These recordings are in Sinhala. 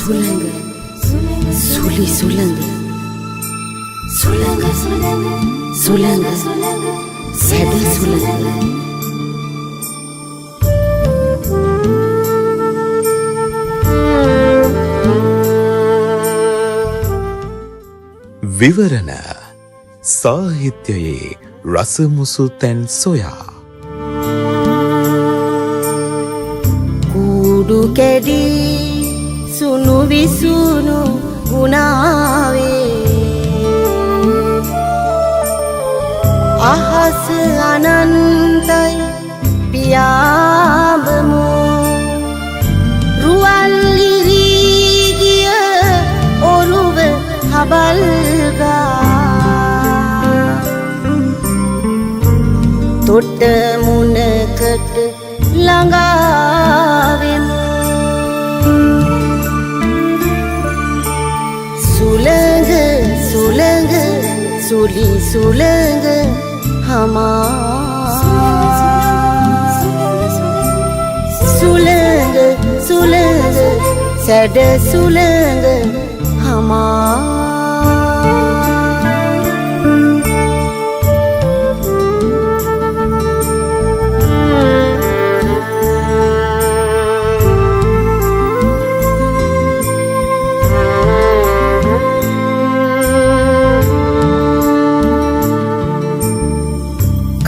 සුළඟ සුලි සුළඟ සුළඟ සුළඟ සැඩ සුළඟ විවරණ සාහිත්‍යයේ රසමුසු තැන් සොයා කුඩු කැඩී සුණු විසුණු වුණාවේ අහස අනන්තයි පියාඹමු රුවල් ඉරී ගිය ඔරුව හබල්ගා තොට මුණකට ළඟාවෙමු සුළඟ සුළඟ සුලි සුළඟ හමා සුළඟ සුළඟ සැඩ සුළඟ හමා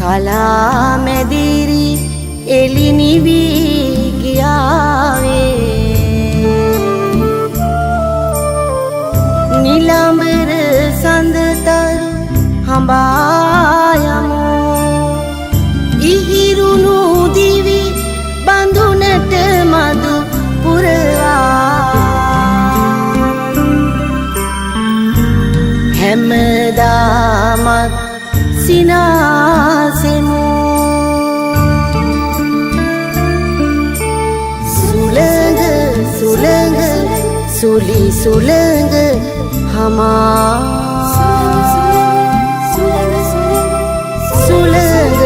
කලා මැදිරි එළි නිවී ගියාවේ නිලඹර සඳතරු හඹා යමු ඉහිරුණු දිවි බඳුනට මදු පුරවා හැමදාමත් සිනාසෙමු සුළඟ සුළඟ සුලි සුළඟ හමා සුළඟ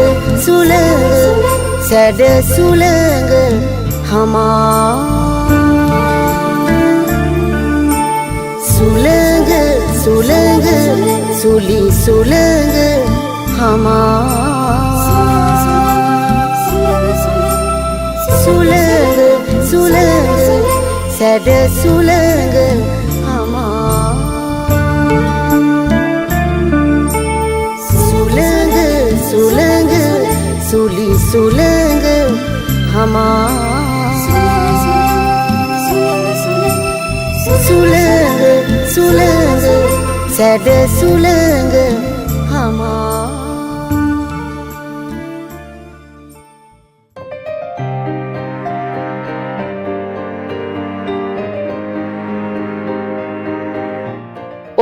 සුළඟ සැඩ සුළඟ හමා සුළඟ සුළඟ සුලි සුළඟ හමා සුළඟ සුළඟ සැඩ සුළඟ හමා සුළඟ සුළඟ සුලි සුළඟ හමා සුළඟ සුළඟ සැඩ සුළඟ හමා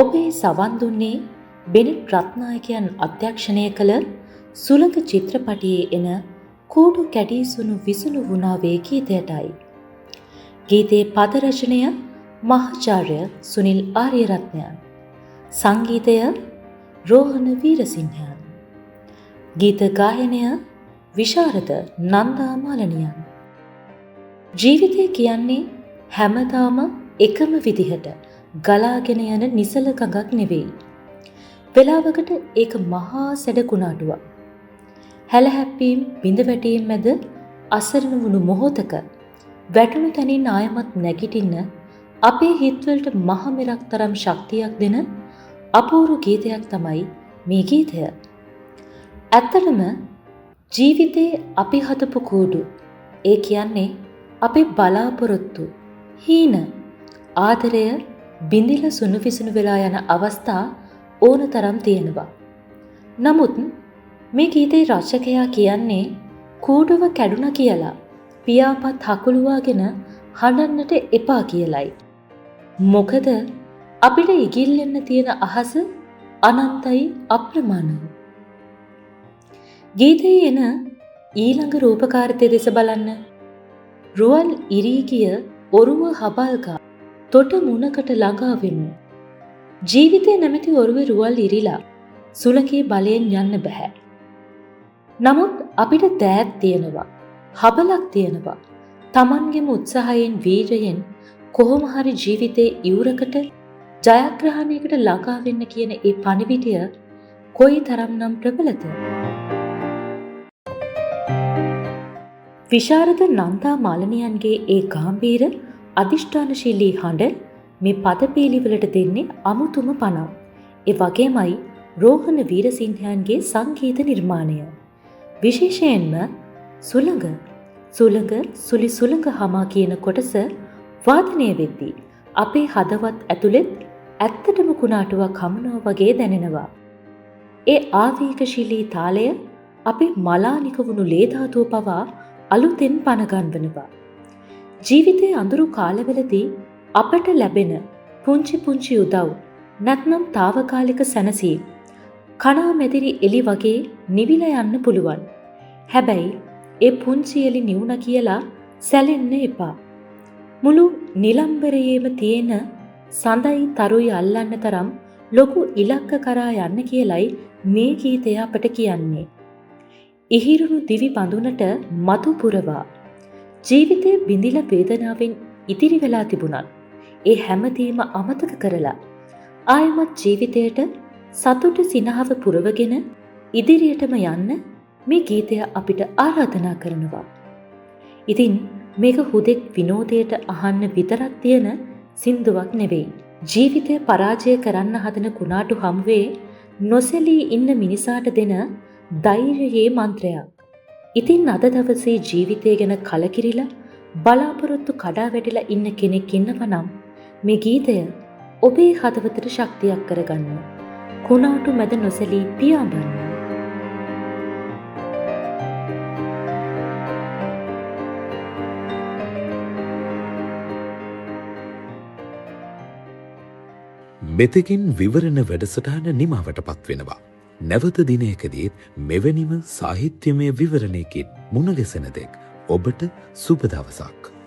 ඔබේ සවන් දුන්නේ බෙනෙට් රත්නායකයන් අධ්‍යක්ෂණය කළ සුළඟ චිත්‍රපටයේ එන කූඩු කැඩීසුණු විසුණු වුණාවේ ගීතයටයි. ගීතයේ පද රචනය මහාචාර්ය සුනිල් ආරියරත්නයන්. සංගීතය රෝහණ වීරසිංහයන්. ගීත ගායනය විශාරද නන්දා මාලනියන්. ජීවිතය කියන්නේ හැමදාම එකම විදිහට ගලාගෙන යන නිසල ගඟක් නෙවෙයි. වෙලාවකට ඒක මහා සැඩ කුණාටුවක්. හැලහැප්පීම් බිඳ වැටීම් මැද අසරණ වුණු මොහොතක වැටුණු තැනින් ආයමත් නැගිටින්න අපේ හිත්වලට මහ මෙරක් තරම් ශක්තියක් දෙන අපූර්ව ගීතයක් තමයි මේ ගීතය. ඇත්තටම ජීවිතේ අපි හදපු කූඩු, ඒ කියන්නේ අපේ බලාපොරොත්තු, හීන, ආදරය බිඳිලා සුණු විසුණු වෙලා යන අවස්ථා ඕන තරම් තියෙනවා. නමුත් මේ ගීතේ රචකයා කියන්නේ කූඩුව කැඩුනා කියලා පියාපත් හකුලුවාගෙන හඬන්නට එපා කියලයි. මොකද අපිට ඉගිල්ලෙන්න තියෙන අහස අනන්තයි අප්‍රමාණයි. ගීතයේ එන ඊළඟ රූපකාර්යය දෙස බලන්න. රුවල් ඉරී ගිය ඔරුව හබල්ගා තොට මුණකට ළඟා වෙමු. ජීවිතය නැමැති ඔරුවේ රුවල් ඉරිලා සුළඟේ බලයෙන් යන්න බෑ. නමුත් අපිට දෑත් තියෙනවා, හබලක් තියෙනවා. Tamanගෙම උත්සාහයෙන් වීරයෙන් කොහොම හරි ජීවිතේ ඉවුරකට ජයග්‍රහණයකට ළඟා වෙන්න කියන ඒ පණිවිඩය කොයි තරම්නම් ප්‍රබලද? විශාරද නන්දා මාලනියන්ගේ ඒ ගාම්භීර අධිෂ්ඨානශීලී හඬ මේ පදපේලිවලට දෙන්නේ අමුතුම පණක්. ඒ වගේමයි රෝහණ වීරසිංහයන්ගේ සංගීත නිර්මාණය. විශේෂයෙන්ම සුළඟ සුළඟ සුලි සුළඟ හමා කියන කොටස වාදනය වෙද්දී අපේ හදවත් ඇතුළෙත් ඇත්තටම කුණාටුවක් හමනවා වගේ දැනෙනවා. ඒ ආවේගශීලී තාලය අපේ මලානික වුණු ලේ ධාතුව පවා අලුතෙන් පණ ගන්වනවා. ජීවිතයේ අඳුරු කාලවලදී අපට ලැබෙන පුංචි පුංචි උදව් නැත්නම් తాවකාලික සැනසීම කණා මැදිරි එලි වගේ නිවිලා යන්න පුළුවන්. හැබැයි ඒ පුංචි එලි නිවුණ කියලා සැලෙන්න එපා. මුළු නිලම්බරයේම තියෙන සඳයි තරුයි අල්ලන්න තරම් ලොකු ඉලක්ක කරා යන්න කියලයි මේ ගීතය අපට කියන්නේ. ඉහිරුණු දිවි බඳුනට මතු පුරවා ජීවිතය බිඳිලා වේදනාවෙන් ඉතිරි වෙලා තිබුණත් ඒ හැමදේම අමතක කරලා ආයමත් ජීවිතයට සතුට සිනහව පුරවගෙන ඉදිරියටම යන්න මේ ගීතය අපිට ආරාධනා කරනවා. ඉතින් මේක හුදෙක් විනෝදයට අහන්න විතරක් තියෙන සින්දුවක් නෙවෙයි. ජීවිතය පරාජය කරන්න හදන කුණාටු හමුවේ නොසැලී ඉන්න මිනිසාට දෙන ධෛර්යයේ මන්ත්‍රයක්. ඉතින් අද දවසේ ජීවිතය ගැන කලකිරිලා බලාපොරොත්තු කඩා වැටිලා ඉන්න කෙනෙක් ඉන්නවා නම් මේ ගීතය ඔබේ හදවතට ශක්තියක් කරගන්න. කුණාටු මැද නොසැලී පියාඹන්න. මෙතකින් විවරණ වැඩසටහන නිමාවට පත්වෙනවා. නැවත දිනයකදීත් මෙවැනිම සාහිත්‍යමය විවරණයකින් මුණ ගැසෙන තෙක් ඔබට සුබ දවසක්.